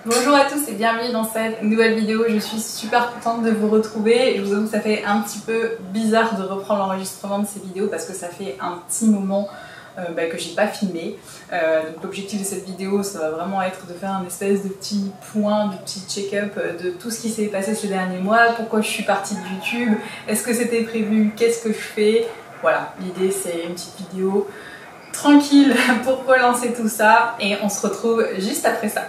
Bonjour à tous et bienvenue dans cette nouvelle vidéo. Je suis super contente de vous retrouver. Je vous avoue que ça fait un petit peu bizarre de reprendre l'enregistrement de ces vidéos parce que ça fait un petit moment que j'ai pas filmé. Donc l'objectif de cette vidéo, ça va vraiment être de faire un espèce de petit point, de petit check-up de tout ce qui s'est passé ces derniers mois, pourquoi je suis partie de YouTube, est-ce que c'était prévu, qu'est-ce que je fais. Voilà, l'idée c'est une petite vidéo tranquille pour relancer tout ça et on se retrouve juste après ça.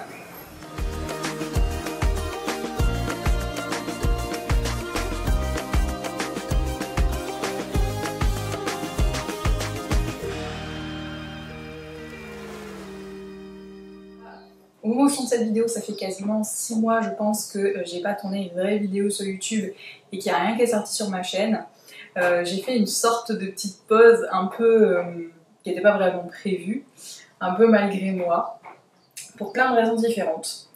Au moment où je tourne cette vidéo, ça fait quasiment 6 mois, je pense, que j'ai pas tourné une vraie vidéo sur YouTube et qu'il n'y a rien qui est sorti sur ma chaîne. J'ai fait une sorte de petite pause un peu qui n'était pas vraiment prévue, un peu malgré moi, pour plein de raisons différentes.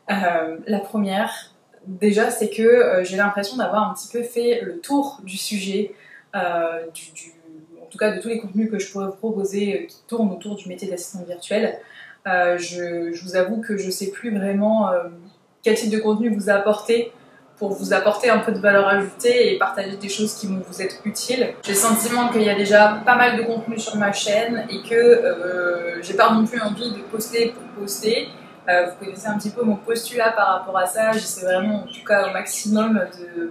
La première, déjà, c'est que j'ai l'impression d'avoir un petit peu fait le tour du sujet, en tout cas de tous les contenus que je pourrais vous proposer qui tournent autour du métier d'assistante virtuelle. Je vous avoue que je sais plus vraiment quel type de contenu vous apporter pour vous apporter un peu de valeur ajoutée et partager des choses qui vont vous être utiles. J'ai le sentiment qu'il y a déjà pas mal de contenu sur ma chaîne et que j'ai pas non plus envie de poster pour poster. Vous connaissez un petit peu mon postulat par rapport à ça, j'essaie vraiment en tout cas au maximum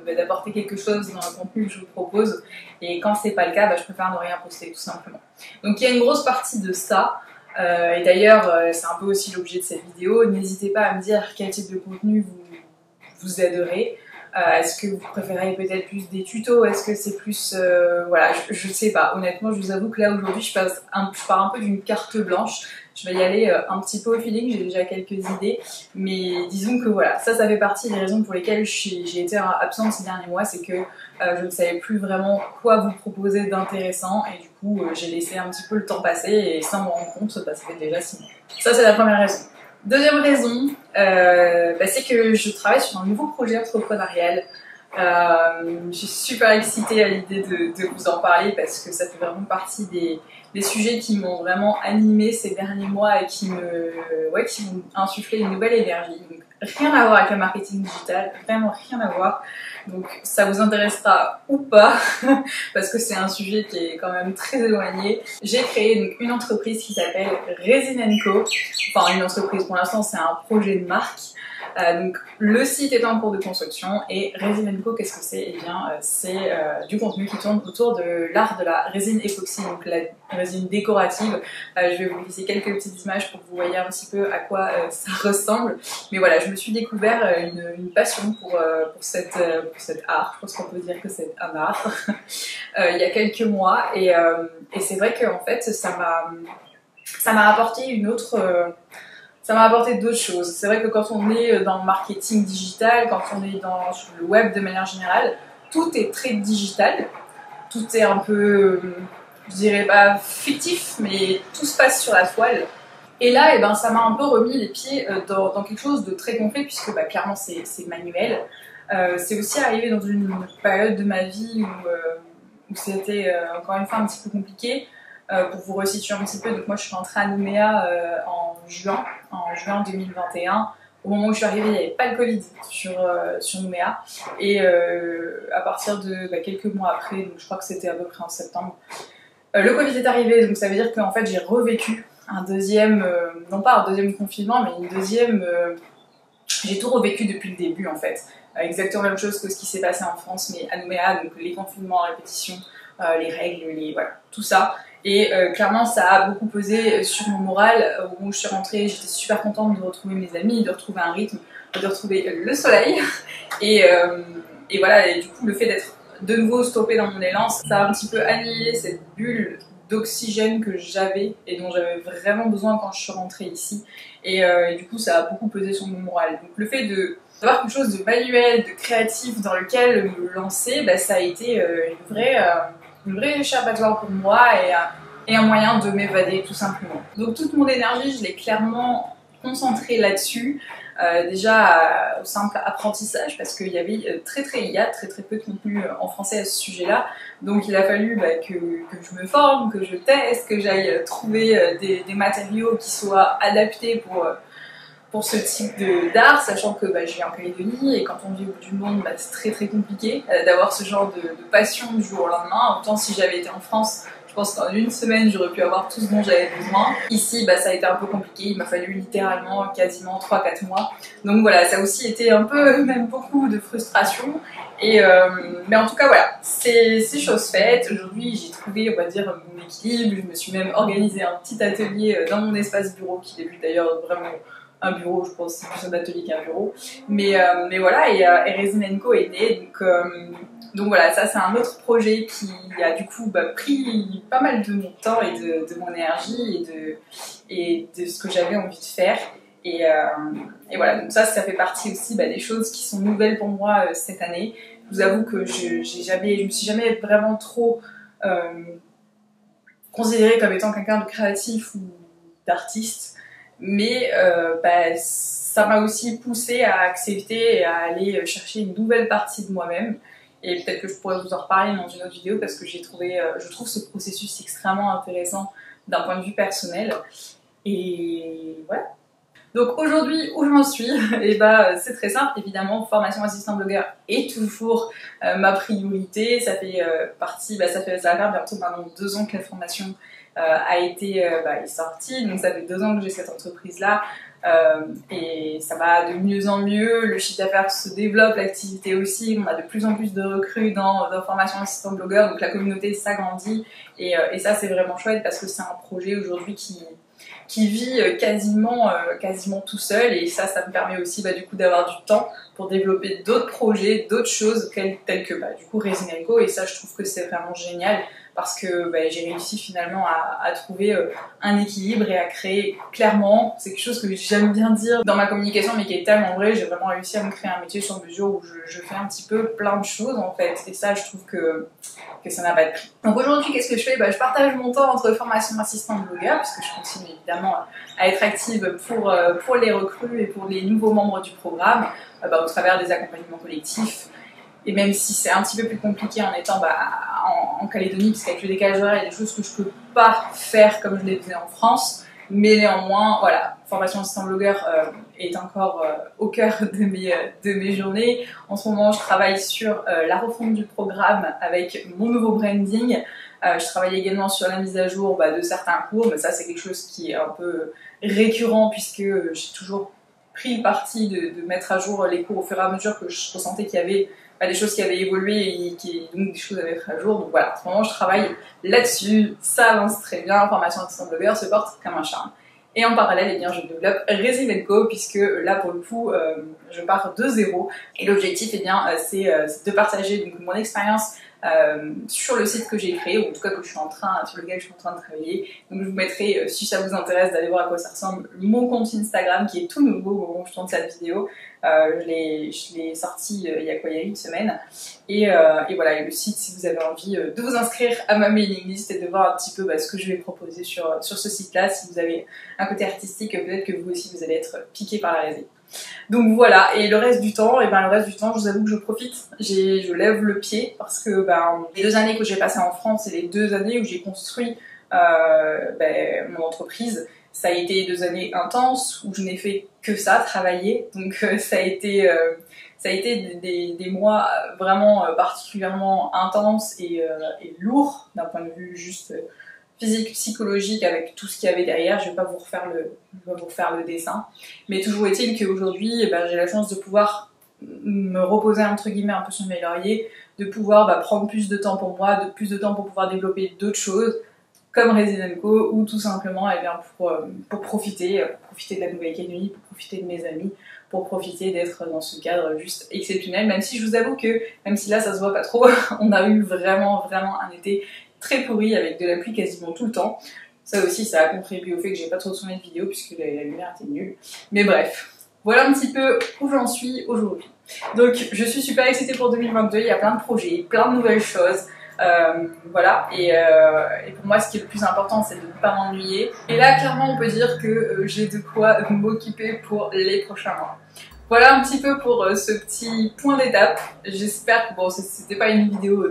d'apporter quelque chose dans le contenu que je vous propose et quand c'est pas le cas, je préfère ne rien poster tout simplement. Donc il y a une grosse partie de ça. Et d'ailleurs, c'est un peu aussi l'objet de cette vidéo. N'hésitez pas à me dire quel type de contenu vous aiderait. Est-ce que vous préférez peut-être plus des tutos? Est-ce que c'est plus... voilà, je sais pas. Honnêtement, je vous avoue que là, aujourd'hui, je pars un peu d'une carte blanche. Je vais y aller un petit peu au feeling, j'ai déjà quelques idées. Mais disons que voilà, ça fait partie des raisons pour lesquelles j'ai été absente ces derniers mois. C'est que je ne savais plus vraiment quoi vous proposer d'intéressant. Et du coup, j'ai laissé un petit peu le temps passer. Et sans me rendre compte, ça fait déjà 6 mois. Ça, c'est la première raison. Deuxième raison, c'est que je travaille sur un nouveau projet entrepreneurial. Je suis super excitée à l'idée de vous en parler parce que ça fait vraiment partie des sujets qui m'ont vraiment animée ces derniers mois et qui m'ont insufflé une nouvelle énergie. Donc, rien à voir avec le marketing digital, vraiment rien à voir. Donc ça vous intéressera ou pas, parce que c'est un sujet qui est quand même très éloigné. J'ai créé donc une entreprise qui s'appelle Resin & Co. Enfin une entreprise, pour l'instant c'est un projet de marque. Donc le site est en cours de construction et Resin & Co, qu'est-ce que c'est? Eh bien c'est du contenu qui tourne autour de l'art de la résine époxy, donc la résine décorative. Je vais vous laisser quelques petites images pour que vous voyez un petit peu à quoi ça ressemble. Mais voilà, je me suis découvert une passion pour cet art, je pense qu'on peut dire que c'est un art, il y a quelques mois et c'est vrai qu'en fait ça m'a apporté une autre... ça m'a apporté d'autres choses. C'est vrai que quand on est dans le marketing digital, quand on est sur le web de manière générale, tout est très digital. Tout est un peu, je dirais pas fictif, mais tout se passe sur la toile. Et là, ça m'a un peu remis les pieds dans quelque chose de très concret, puisque clairement c'est manuel. C'est aussi arrivé dans une période de ma vie où c'était encore une fois un petit peu compliqué. Pour vous resituer un petit peu, donc moi je suis rentrée à Nouméa en juin 2021. Au moment où je suis arrivée, il n'y avait pas le Covid sur Nouméa. Et à partir de quelques mois après, donc je crois que c'était à peu près en septembre, le Covid est arrivé. Donc ça veut dire qu'en fait j'ai revécu un deuxième, non pas un deuxième confinement, mais une deuxième... j'ai tout revécu depuis le début en fait. Exactement la même chose que ce qui s'est passé en France, mais à Nouméa, donc les confinements à répétition, les règles, voilà, tout ça. Et clairement, ça a beaucoup pesé sur mon moral. Au moment où je suis rentrée, j'étais super contente de retrouver mes amis, de retrouver un rythme, de retrouver le soleil. Et voilà, et du coup, le fait d'être de nouveau stoppée dans mon élan, ça a un petit peu annihilé cette bulle d'oxygène que j'avais et dont j'avais vraiment besoin quand je suis rentrée ici. Et du coup, ça a beaucoup pesé sur mon moral. Donc le fait d'avoir quelque chose de manuel, de créatif dans lequel me lancer, ça a été une vraie échappatoire pour moi et un moyen de m'évader tout simplement. Donc toute mon énergie, je l'ai clairement concentrée là-dessus. Déjà au simple apprentissage parce qu'il y avait il y a très peu de contenu en français à ce sujet-là, donc il a fallu que je me forme, que je teste, que j'aille trouver des matériaux qui soient adaptés pour ce type d'art, sachant que je vis en Calédonie et quand on vit au bout du monde, c'est très compliqué d'avoir ce genre de passion du jour au lendemain. Autant si j'avais été en France, je pense qu'en une semaine j'aurais pu avoir tout ce dont j'avais besoin. Ici ça a été un peu compliqué, il m'a fallu littéralement quasiment 3-4 mois. Donc voilà, ça a aussi été un peu, même beaucoup de frustration. Mais en tout cas voilà, c'est chose faite. Aujourd'hui j'ai trouvé, on va dire, mon équilibre. Je me suis même organisé un petit atelier dans mon espace bureau qui débute d'ailleurs vraiment un bureau, je pense, c'est plus un atelier qu'un bureau. Mais voilà, et Resin & Co est né. Donc voilà, ça c'est un autre projet qui a du coup pris pas mal de mon temps et de mon énergie et de ce que j'avais envie de faire. Et voilà, donc ça fait partie aussi des choses qui sont nouvelles pour moi cette année. Je vous avoue que je me suis jamais vraiment trop considérée comme étant quelqu'un de créatif ou d'artiste. Mais ça m'a aussi poussée à accepter et à aller chercher une nouvelle partie de moi-même. Et peut-être que je pourrais vous en reparler dans une autre vidéo parce que je trouve ce processus extrêmement intéressant d'un point de vue personnel. Et voilà. Donc aujourd'hui, où j'en suis, c'est très simple. Évidemment, formation assistant blogueur est toujours ma priorité. Ça fait ça va faire bientôt maintenant 2 ans que la formation est sortie. Donc ça fait 2 ans que j'ai cette entreprise-là. Et ça va de mieux en mieux, le chiffre d'affaires se développe, l'activité aussi, on a de plus en plus de recrues dans formation assistant blogueur, donc la communauté s'agrandit et ça c'est vraiment chouette parce que c'est un projet aujourd'hui qui vit quasiment tout seul et ça me permet aussi du coup d'avoir du temps pour développer d'autres projets, d'autres choses telles que du coup Resin & Co et ça je trouve que c'est vraiment génial parce que j'ai réussi finalement à trouver un équilibre et à créer clairement, c'est quelque chose que j'aime bien dire dans ma communication mais qui est tellement vrai, j'ai vraiment réussi à me créer un métier sur mesure où je fais un petit peu plein de choses en fait et ça je trouve que ça n'a pas de prix. Donc aujourd'hui qu'est-ce que je fais ? Je partage mon temps entre formation assistant blogueur puisque je continue évidemment à être active pour les recrues et pour les nouveaux membres du programme au travers des accompagnements collectifs. Et même si c'est un petit peu plus compliqué en étant en Calédonie, parce qu'avec le décalage horaire, il y a des choses que je peux pas faire comme je les faisais en France. Mais néanmoins, voilà, formation assistant blogueur est encore au cœur de mes journées. En ce moment, je travaille sur la refonte du programme avec mon nouveau branding. Je travaille également sur la mise à jour de certains cours, mais ça c'est quelque chose qui est un peu récurrent puisque j'ai toujours pris le parti de mettre à jour les cours au fur et à mesure que je ressentais qu'il y avait des choses qui avaient évolué et donc des choses à mettre à jour. Donc voilà, en ce moment je travaille là-dessus, ça avance très bien, formation assistant blogueur se porte comme un charme. Et en parallèle, je développe Resin & Co puisque là pour le coup, je pars de zéro. Et l'objectif, c'est de partager donc, mon expérience sur le site que j'ai créé, ou en tout cas sur lequel je suis en train de travailler. Donc je vous mettrai, si ça vous intéresse d'aller voir à quoi ça ressemble, mon compte Instagram qui est tout nouveau au moment où je tourne cette vidéo. Je l'ai sorti il y a une semaine. Et voilà, et le site, si vous avez envie de vous inscrire à ma mailing list et de voir un petit peu ce que je vais proposer sur ce site-là, si vous avez un côté artistique, peut-être que vous aussi vous allez être piqué par la résine. Donc voilà, et le reste du temps, je vous avoue que je profite, je lève le pied parce que les 2 années que j'ai passées en France, c'est les 2 années où j'ai construit mon entreprise. Ça a été 2 années intenses où je n'ai fait que ça, travailler. Donc ça a été des mois vraiment particulièrement intenses et lourds d'un point de vue juste physique, psychologique, avec tout ce qu'il y avait derrière. Je vais pas vous refaire le dessin. Mais toujours est-il qu'aujourd'hui, j'ai la chance de pouvoir me reposer entre guillemets un peu sur mes lauriers, de pouvoir prendre plus de temps pour moi, plus de temps pour pouvoir développer d'autres choses, comme Resin & Co, ou tout simplement pour profiter de la Nouvelle-Calédonie, pour profiter de mes amis, pour profiter d'être dans ce cadre juste exceptionnel, même si je vous avoue que, même si là ça se voit pas trop, on a eu vraiment un été très pourri avec de la pluie quasiment tout le temps. Ça aussi, ça a contribué au fait que j'ai pas trop tourné de vidéo puisque la lumière était nulle. Mais bref, voilà un petit peu où j'en suis aujourd'hui. Donc je suis super excitée pour 2022, il y a plein de projets, plein de nouvelles choses. Voilà, et pour moi ce qui est le plus important c'est de ne pas m'ennuyer. Et là clairement on peut dire que j'ai de quoi m'occuper pour les prochains mois. Voilà un petit peu pour ce petit point d'étape. J'espère que c'était pas une vidéo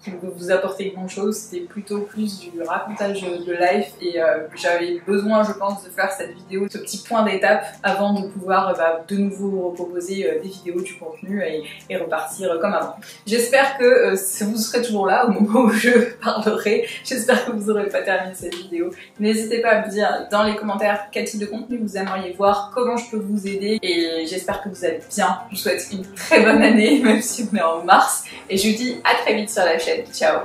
qui vous apportait grand chose, c'était plutôt plus du racontage de life et j'avais besoin je pense de faire cette vidéo, ce petit point d'étape avant de pouvoir de nouveau vous proposer des vidéos, du contenu et repartir comme avant. J'espère que vous serez toujours là au moment où je parlerai, j'espère que vous n'aurez pas terminé cette vidéo. N'hésitez pas à me dire dans les commentaires quel type de contenu vous aimeriez voir, comment je peux vous aider et j'espère que vous allez bien. Je vous souhaite une très bonne année même si on est en mars et je vous dis à très vite sur la chaîne. Ciao!